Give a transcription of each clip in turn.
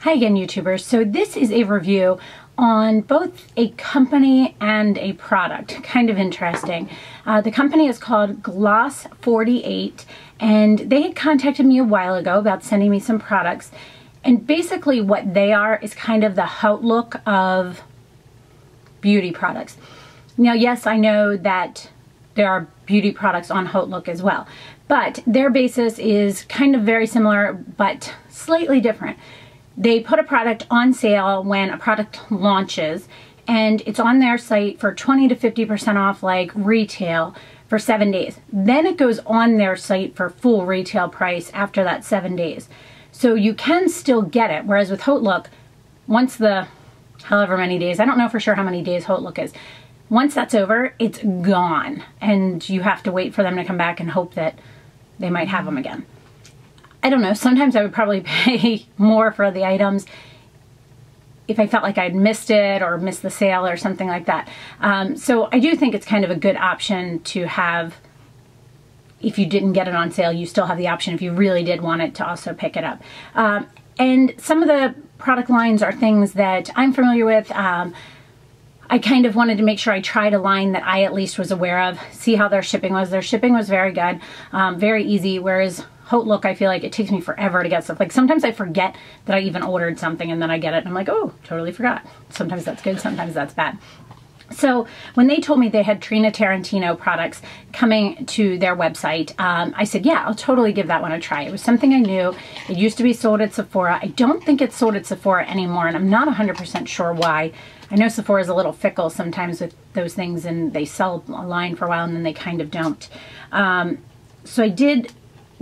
Hi again, YouTubers. So this is a review on both a company and a product. Kind of interesting. The company is called Gloss48, and they had contacted me a while ago about sending me some products. And basically what they are is kind of the outlook of beauty products. Now, yes, I know that there are beauty products on Outlook as well, but their basis is kind of very similar, but slightly different. They put a product on sale when a product launches, and it's on their site for 20 to 50% off like retail for 7 days. Then it goes on their site for full retail price after that 7 days. So you can still get it, whereas with Outlook, once the however many days, I don't know for sure how many days Outlook is, once that's over, it's gone, and you have to wait for them to come back and hope that they might have them again. I don't know, sometimes I would probably pay more for the items if I felt like I'd missed it or missed the sale or something like that. So I do think it's kind of a good option to have. If you didn't get it on sale, you still have the option if you really did want it to also pick it up. And some of the product lines are things that I'm familiar with. I kind of wanted to make sure I tried a line that I at least was aware of, see how their shipping was. Their shipping was very good, very easy, whereas Outlook, I feel like it takes me forever to get stuff. Like sometimes I forget that I even ordered something and then I get it and I'm like, oh, totally forgot. Sometimes that's good, sometimes that's bad. So when they told me they had Tarantino products coming to their website, I said, yeah, I'll totally give that one a try. It was something I knew. It used to be sold at Sephora. I don't think it's sold at Sephora anymore, and I'm not 100% sure why. I know Sephora is a little fickle sometimes with those things, and they sell a line for a while and then they kind of don't. So I did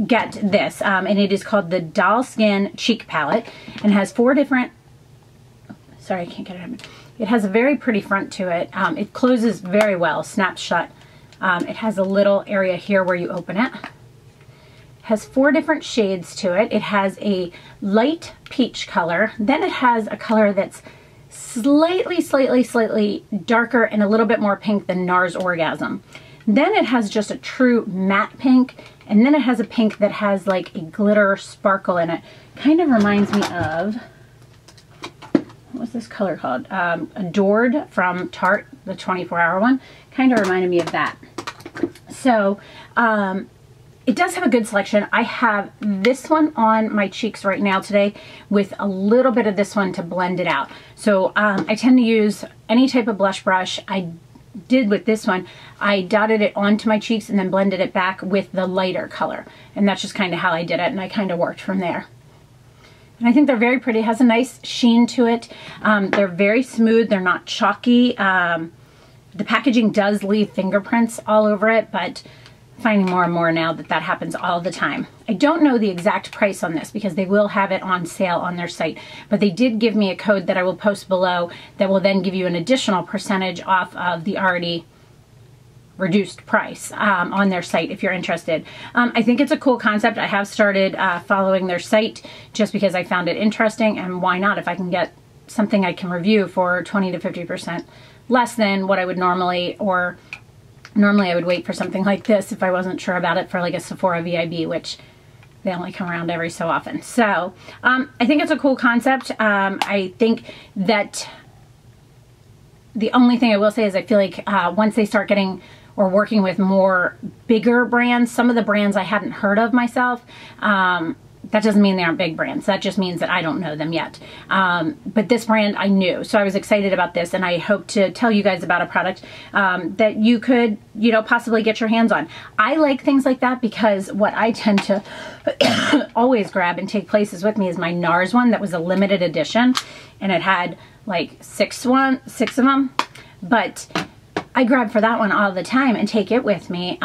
get this, and it is called the Doll Skin Cheek Palette, and has 4 different, sorry, I can't get it out. It has a very pretty front to it. It closes very well, snaps shut. It has a little area here where you open it. It has 4 different shades to it. It has a light peach color. Then it has a color that's slightly darker and a little bit more pink than NARS Orgasm. Then it has just a true matte pink, and then it has a pink that has like a glitter sparkle in it. Kind of reminds me of, what's this color called? Adored from Tarte, the 24-hour one. Kind of reminded me of that. So it does have a good selection. I have this one on my cheeks right now today with a little bit of this one to blend it out. So I tend to use any type of blush brush. I did with this one, I dotted it onto my cheeks and then blended it back with the lighter color. And that's just kind of how I did it, and I kind of worked from there. And I think they're very pretty. It has a nice sheen to it. They're very smooth. They're not chalky. The packaging does leave fingerprints all over it, but finding more and more now that that happens all the time. I don't know the exact price on this because they will have it on sale on their site, but they did give me a code that I will post below that will then give you an additional percentage off of the already reduced price on their site if you're interested. I think it's a cool concept. I have started following their site just because I found it interesting, and why not? If I can get something I can review for 20 to 50% less than what I would normally, or normally I would wait for something like this if I wasn't sure about it for like a Sephora VIB, which they only come around every so often. So I think it's a cool concept. I think that the only thing I will say is I feel like once they start getting or working with more bigger brands, some of the brands I hadn't heard of myself, that doesn't mean they aren't big brands. That just means that I don't know them yet. But this brand I knew, so I was excited about this, and I hope to tell you guys about a product that you could, you know, possibly get your hands on. I like things like that because what I tend to always grab and take places with me is my NARS one that was a limited edition, and it had like 6 of them, but I grab for that one all the time and take it with me.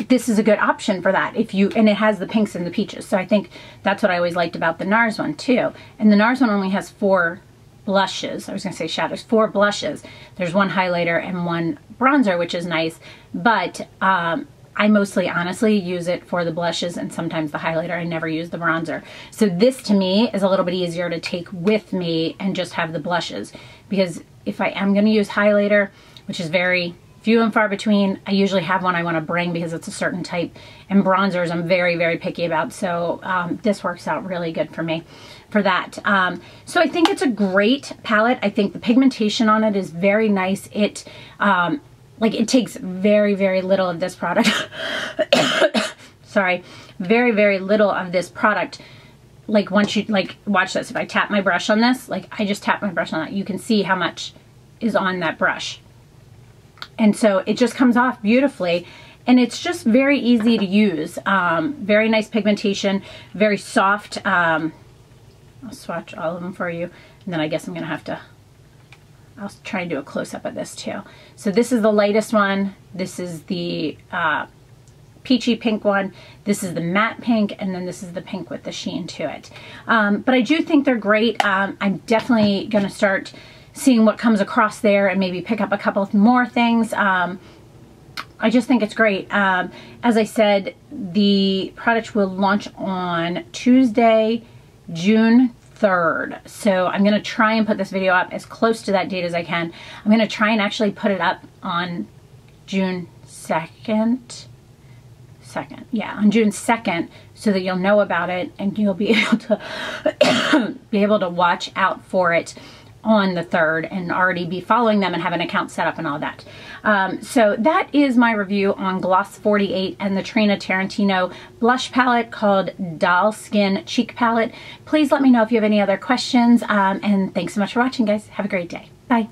This is a good option for that and it has the pinks and the peaches. So I think that's what I always liked about the NARS one too. And the NARS one only has 4 blushes. I was gonna say shadows, 4 blushes. There's 1 highlighter and 1 bronzer, which is nice, but I mostly honestly use it for the blushes and sometimes the highlighter. I never use the bronzer. So this to me is a little bit easier to take with me and just have the blushes, because if I am gonna use highlighter, which is very few and far between. I usually have one I want to bring because it's a certain type, and bronzers I'm very, very picky about. So this works out really good for me for that. So I think it's a great palette. I think the pigmentation on it is very nice. It like it takes very, very little of this product. Sorry, very, very little of this product. Like once you, like, watch this. If I tap my brush on this, like I just tap my brush on it, you can see how much is on that brush. And so it just comes off beautifully, and it's just very easy to use. Very nice pigmentation, very soft. I'll swatch all of them for you, and then I guess I'm gonna have to, I'll try and do a close-up of this too. So this is the lightest one. This is the peachy pink one. This is the matte pink, and then this is the pink with the sheen to it. But I do think they're great. I'm definitely gonna start seeing what comes across there and maybe pick up a couple of more things. I just think it's great. As I said, the product will launch on Tuesday, June 3rd. So I'm going to try and put this video up as close to that date as I can. I'm going to try and actually put it up on June 2nd. Yeah, on June 2nd, so that you'll know about it and you'll be able to watch out for it on the 3rd and already be following them and have an account set up and all that. So that is my review on Gloss48 and the Tarantino blush palette called Doll Skin Cheek Palette. Please let me know if you have any other questions, and thanks so much for watching, guys. Have a great day. Bye.